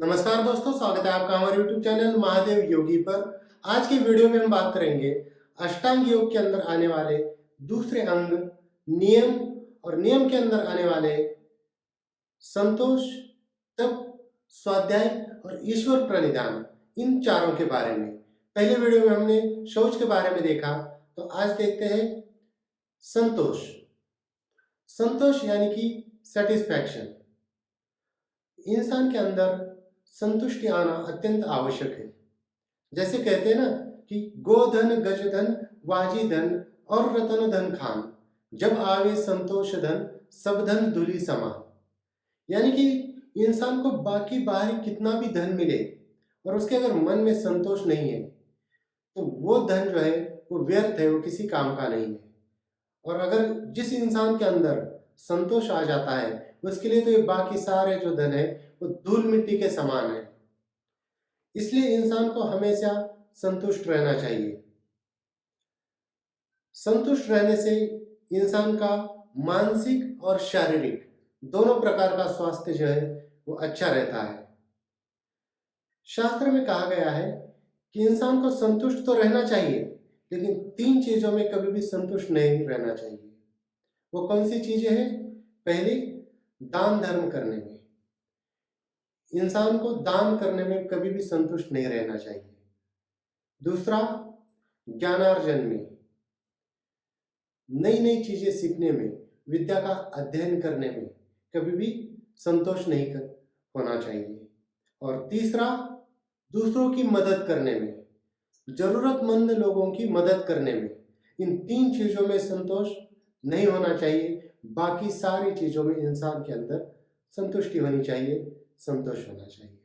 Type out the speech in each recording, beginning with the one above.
नमस्कार दोस्तों, स्वागत है आपका हमारे YouTube चैनल महादेव योगी पर। आज की वीडियो में हम बात करेंगे अष्टांग योग के अंदर आने वाले दूसरे अंग नियम और नियम के अंदर आने वाले संतोष, तप, स्वाध्याय और ईश्वर प्रणिधान, इन चारों के बारे में। पहले वीडियो में हमने शौच के बारे में देखा, तो आज देखते हैं संतोष। संतोष यानी कि सेटिस्फैक्शन। इंसान के अंदर संतुष्टि आना अत्यंत आवश्यक है। जैसे कहते हैं ना कि गोधन गजधन वाजी धन और रतन धन खान, जब आवे संतोष धन सब धन धूलि समा। यानी कि इंसान को बाकी बाहरी कितना भी धन मिले और उसके अगर मन में संतोष नहीं है तो वो धन जो है वो व्यर्थ है, वो किसी काम का नहीं है। और अगर जिस इंसान के अंदर संतोष आ जाता है उसके लिए तो ये बाकी सारे जो धन है वो धूल मिट्टी के समान है। इसलिए इंसान को हमेशा संतुष्ट रहना चाहिए। संतुष्ट रहने से इंसान का मानसिक और शारीरिक दोनों प्रकार का स्वास्थ्य जो है वो अच्छा रहता है। शास्त्र में कहा गया है कि इंसान को संतुष्ट तो रहना चाहिए, लेकिन 3 चीजों में कभी भी संतुष्ट नहीं रहना चाहिए। वो कौन सी चीजें हैं? पहली, दान धर्म करने में। इंसान को दान करने में कभी भी संतुष्ट नहीं रहना चाहिए। दूसरा, ज्ञानार्जन में, नई नई चीजें सीखने में, विद्या का अध्ययन करने में कभी भी संतोष नहीं होना चाहिए। और तीसरा, दूसरों की मदद करने में, जरूरतमंद लोगों की मदद करने में। इन 3 चीजों में संतोष नहीं होना चाहिए। बाकी सारी चीजों में इंसान के अंदर संतुष्टि होनी चाहिए, संतोष होना चाहिए।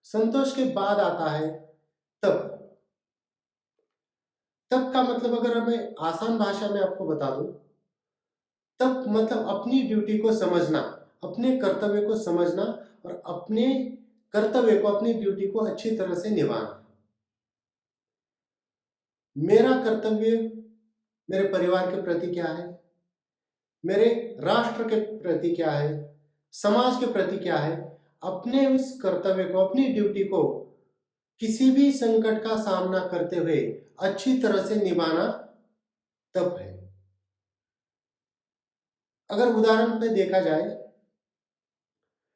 संतोष के बाद आता है तप। तप का मतलब अगर मैं आसान भाषा में आपको बता दूं, तप मतलब अपनी ड्यूटी को समझना, अपने कर्तव्य को समझना और अपने कर्तव्य को, अपनी ड्यूटी को अच्छी तरह से निभाना। मेरा कर्तव्य मेरे परिवार के प्रति क्या है, मेरे राष्ट्र के प्रति क्या है, समाज के प्रति क्या है, अपने उस कर्तव्य को, अपनी ड्यूटी को किसी भी संकट का सामना करते हुए अच्छी तरह से निभाना तप है। अगर उदाहरण पे देखा जाए,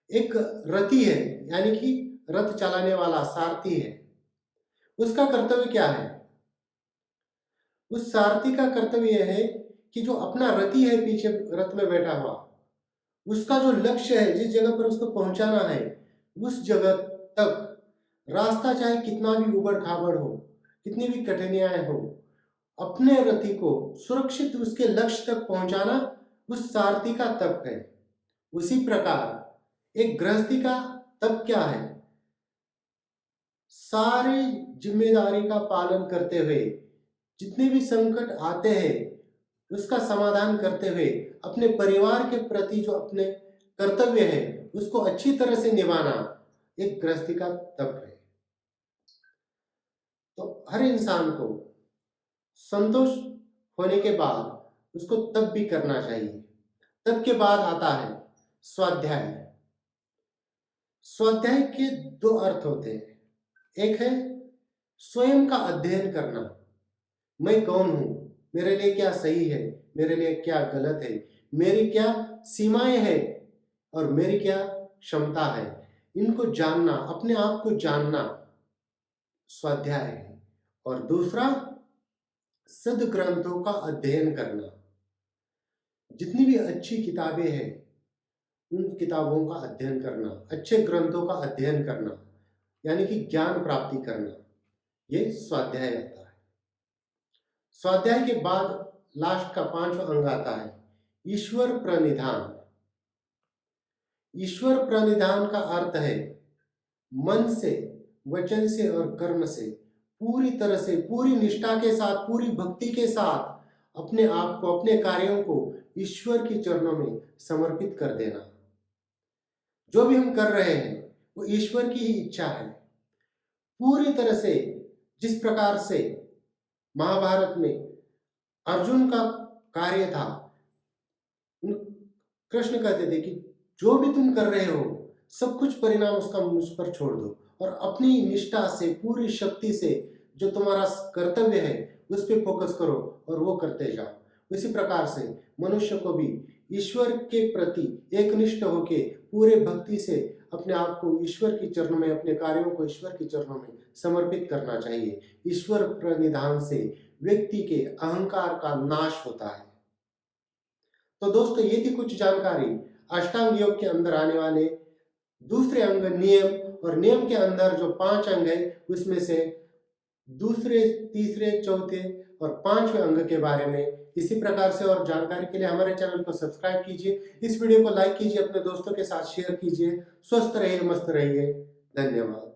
एक रथी है, यानी कि रथ चलाने वाला सारथी है, उसका कर्तव्य क्या है? उस सारथी का कर्तव्य यह है कि जो अपना रथी है पीछे रथ में बैठा हुआ, उसका जो लक्ष्य है, जिस जगह पर उसको पहुंचाना है, उस जगह तक रास्ता चाहे कितना भी उबड़ खाबड़ हो, कितनी भी कठिनाइयां हो, अपने रथी को सुरक्षित उसके लक्ष्य तक पहुंचाना उस सारथी का तप है। उसी प्रकार एक गृहस्थी का तप क्या है? सारी जिम्मेदारी का पालन करते हुए, जितने भी संकट आते हैं उसका समाधान करते हुए, अपने परिवार के प्रति जो अपने कर्तव्य है उसको अच्छी तरह से निभाना एक गृहस्थी का तप है। तो हर इंसान को संतोष होने के बाद उसको तप भी करना चाहिए। तप के बाद आता है स्वाध्याय। स्वाध्याय के 2 अर्थ होते हैं। एक है स्वयं का अध्ययन करना, मैं कौन हूं, मेरे लिए क्या सही है, मेरे लिए क्या गलत है, मेरी क्या सीमाएं हैं और मेरी क्या क्षमता है, इनको जानना, अपने आप को जानना स्वाध्याय है। और दूसरा, सद्ग्रंथों का अध्ययन करना। जितनी भी अच्छी किताबें हैं उन किताबों का अध्ययन करना, अच्छे ग्रंथों का अध्ययन करना, यानी कि ज्ञान प्राप्ति करना, ये स्वाध्याय आता है। स्वाध्याय के बाद लास्ट का 5वां अंग आता है ईश्वर प्रणिधान। ईश्वर प्रणिधान का अर्थ है मन से, वचन से और कर्म से पूरी तरह से, पूरी निष्ठा के साथ, पूरी भक्ति के साथ अपने आप को, अपने कार्यों को ईश्वर के चरणों में समर्पित कर देना। जो भी हम कर रहे हैं वो ईश्वर की ही इच्छा है। पूरी तरह से, जिस प्रकार से महाभारत में अर्जुन का कार्य था, कृष्ण कहते थे कि जो भी तुम कर रहे हो सब कुछ परिणाम उसका मुझ पर छोड़ दो और अपनी निष्ठा से, पूरी शक्ति से जो तुम्हारा कर्तव्य है उस पर फोकस करो और वो करते जाओ। इसी प्रकार से मनुष्य को भी ईश्वर के प्रति एकनिष्ठ होके पूरे भक्ति से अपने आप को ईश्वर के चरणों में, अपने कार्यों को ईश्वर के चरणों में समर्पित करना चाहिए। ईश्वर प्रणिधान से व्यक्ति के अहंकार का नाश होता है। तो दोस्तों, ये थी कुछ जानकारी अष्टांग योग के अंदर आने वाले दूसरे अंग नियम, और नियम के अंदर जो 5 अंग है उसमें से दूसरे, तीसरे, चौथे और 5वें अंग के बारे में। इसी प्रकार से और जानकारी के लिए हमारे चैनल को सब्सक्राइब कीजिए, इस वीडियो को लाइक कीजिए, अपने दोस्तों के साथ शेयर कीजिए। स्वस्थ रहिए, मस्त रहिए। धन्यवाद।